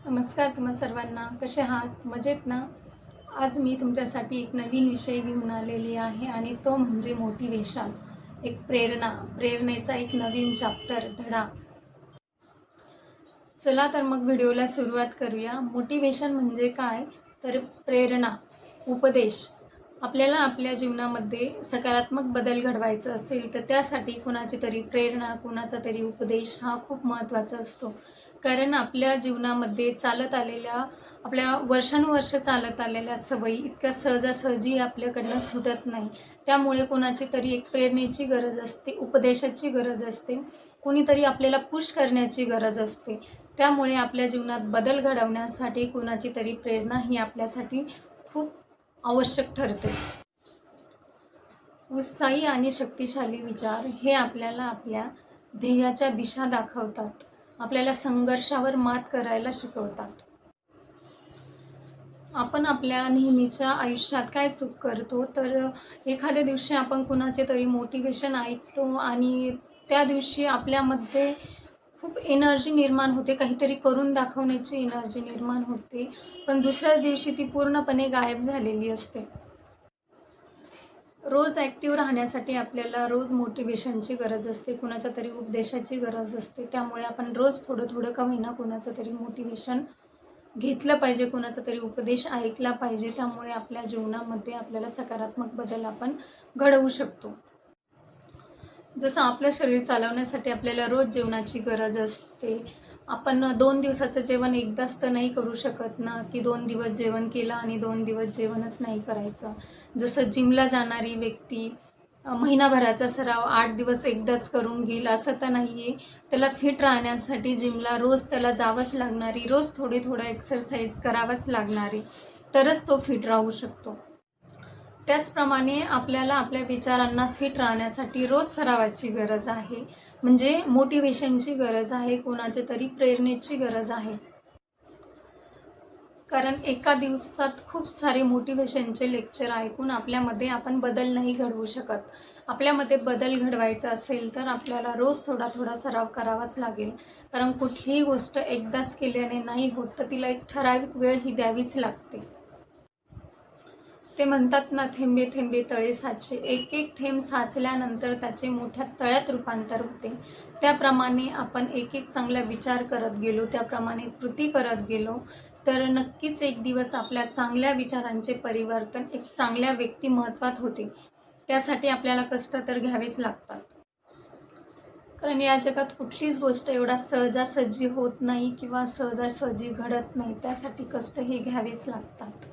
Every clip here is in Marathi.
नमस्कार तुम्हा सर्वांना. कसे आहात? मजेत ना? आज मी तुमच्यासाठी एक नवीन विषय घेऊन आलेली आहे आणि तो म्हणजे मोटिवेशन. एक प्रेरणेचा एक नवीन चॅप्टर, धडा. चला तर मग व्हिडिओला सुरुवात करूया. मोटिवेशन म्हणजे काय? तर प्रेरणा, उपदेश. आपल्याला आपल्या जीवनामध्ये सकारात्मक बदल घडवायचा असेल तर त्यासाठी कुणाची तरी प्रेरणा, कुणाचा तरी उपदेश हा खूप महत्त्वाचा असतो. कारण आपल्या जीवनामध्ये चालत आलेल्या, आपल्या वर्षानुवर्ष चालत आलेल्या सवयी इतक्या सहजासहजी आपल्याकडनं सुटत नाही. त्यामुळे कोणाची तरी एक प्रेरणेची गरज असते, उपदेशाची गरज असते, कोणीतरी आपल्याला पुश करण्याची गरज असते. त्यामुळे आपल्या जीवनात बदल घडवण्यासाठी कोणाची तरी प्रेरणा ही आपल्यासाठी खूप आवश्यक ठरते. उत्साही आणि शक्तिशाली विचार हे आपल्याला आपल्या ध्येयाच्या दिशा दाखवतात, आपल्याला संघर्षावर मात करायला शिकवतात. आपण आपल्या नेहमीच्या आयुष्यात काय चूक करतो तर एखाद्या दिवशी आपण कुणाचे तरी मोटिवेशन ऐकतो आणि त्या दिवशी आपल्यामध्ये खूप एनर्जी निर्माण होते, काहीतरी करून दाखवण्याची एनर्जी निर्माण होते, पण दुसऱ्याच दिवशी ती पूर्णपणे गायब झालेली असते. रोज ॲक्टिव्ह राहण्यासाठी आपल्याला रोज मोटिवेशनची गरज असते, कुणाच्या तरी उपदेशाची गरज असते. त्यामुळे आपण रोज थोडं थोडं का होईना कुणाचं तरी मोटिवेशन घेतलं पाहिजे, कुणाचा तरी उपदेश ऐकला पाहिजे. त्यामुळे आपल्या जीवनामध्ये आपल्याला सकारात्मक बदल आपण घडवू शकतो. जसं आपलं शरीर चालवण्यासाठी आपल्याला रोज जेवणाची गरज असते. आपण 2 दिवसाचं जेवण एकदाच तर नाही करू शकत ना, की 2 दिवस जेवण केलं आणि 2 दिवस जेवणच नाही करायचं. जसं जिमला जाणारी व्यक्ती महिनाभराचा सराव 8 दिवस एकदाच करून घेईल असं तर नाही आहे. त्याला फिट राहण्यासाठी जिमला रोज त्याला जावंच लागणारी, रोज थोडं एक्सरसाइज करावंच लागणारी, तरच तो फिट राहू शकतो. त्याचप्रमाणे आपल्याला आपल्या विचारांना फिट राहण्यासाठी रोज सरावाची गरज आहे, म्हणजे मोटिवेशनची गरज आहे, कोणाची तरी प्रेरणेची गरज आहे. कारण एका दिवसात खूप सारे मोटिवेशनचे लेक्चर ऐकून आपल्यामध्ये आपण बदल नाही घडवू शकत. आपल्यामध्ये बदल घडवायचा असेल तर आपल्याला रोज थोडा सराव करावाच लागेल. कारण कुठलीही गोष्ट एकदाच केल्याने नाही होत, तर तिला एक ठराविक वेळ ही द्यावीच लागते. ते म्हणतात ना, थेंबे थेंबे तळे साचे. एक एक थेंब साचल्यानंतर त्याचे मोठ्या तळ्यात रूपांतर होते. त्याप्रमाणे आपण एक एक चांगला विचार करत गेलो, त्याप्रमाणे कृती करत गेलो, तर नक्कीच एक दिवस आपल्या चांगल्या विचारांचे परिवर्तन एक चांगल्या व्यक्तिमत्वात होते. त्यासाठी आपल्याला कष्ट तर घ्यावेच लागतात. कारण या जगात कुठलीच गोष्ट एवढा सहजासहजी होत नाही किंवा सहजासहजी घडत नाही. त्यासाठी कष्ट हे घ्यावेच लागतात.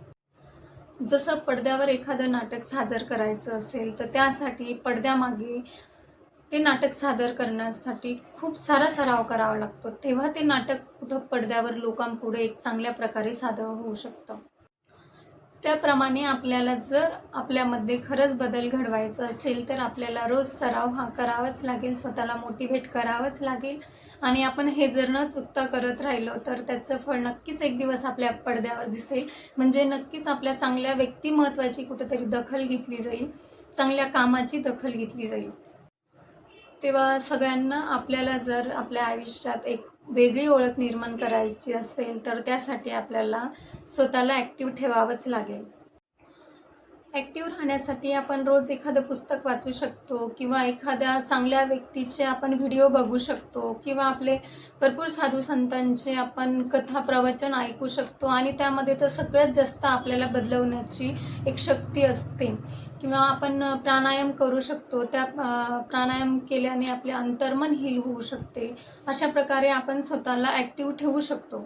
जसं पडद्यावर एखादं नाटक सादर करायचं असेल तर त्यासाठी पडद्यामागे ते नाटक सादर करण्यासाठी खूप सारा सराव करावा लागतो. तेव्हा ते नाटक कुठं पडद्यावर लोकांपुढे एक चांगल्या प्रकारे सादर होऊ शकतं. त्याप्रमाणे आपल्याला जर आपल्यामध्ये खरंच बदल घडवायचा असेल तर आपल्याला रोज सराव हा करावाच लागेल, स्वतःला मोटिवेट करावंच लागेल. आणि आपण हे जर न चुकता करत राहिलो तर त्याचं फळ नक्कीच एक दिवस आपल्या पडद्यावर दिसेल. म्हणजे नक्कीच आपल्या चांगल्या व्यक्तिमत्त्वाची कुठेतरी दखल घेतली जाईल, चांगल्या कामाची दखल घेतली जाईल. तेव्हा सगळ्यांना आपल्याला जर आपल्या आयुष्यात एक वेगळी ओळख निर्माण करायची असेल तर त्यासाठी आपल्याला स्वतःला ॲक्टिव्ह ठेवावंच लागेल. ॲक्टिव्ह राहण्यासाठी आपण रोज एखादं पुस्तक वाचू शकतो किंवा एखाद्या चांगल्या व्यक्तीचे आपण व्हिडिओ बघू शकतो किंवा आपले भरपूर साधू संतांचे आपण कथा प्रवचन ऐकू शकतो आणि त्यामध्ये तर सगळ्यात जास्त आपल्याला बदलवण्याची एक शक्ती असते. किंवा आपण प्राणायाम करू शकतो, त्या प्राणायाम केल्याने आपले अंतर्मन हील होऊ शकते. अशा प्रकारे आपण स्वतःला ॲक्टिव्ह ठेवू शकतो.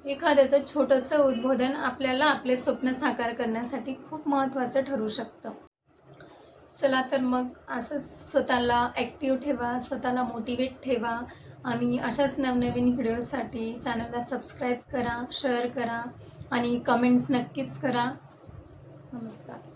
एखाद्याचं छोटंसं उद्बोधन आपल्याला आपले स्वप्न साकार करण्यासाठी खूप महत्त्वाचं ठरू शकतं. चला तर मग असंच स्वतःला ॲक्टिव्ह ठेवा, स्वतःला मोटिवेट ठेवा आणि अशाच नवनवीन व्हिडिओसाठी चॅनलला सबस्क्राईब करा, शेअर करा आणि कमेंट्स नक्कीच करा. नमस्कार.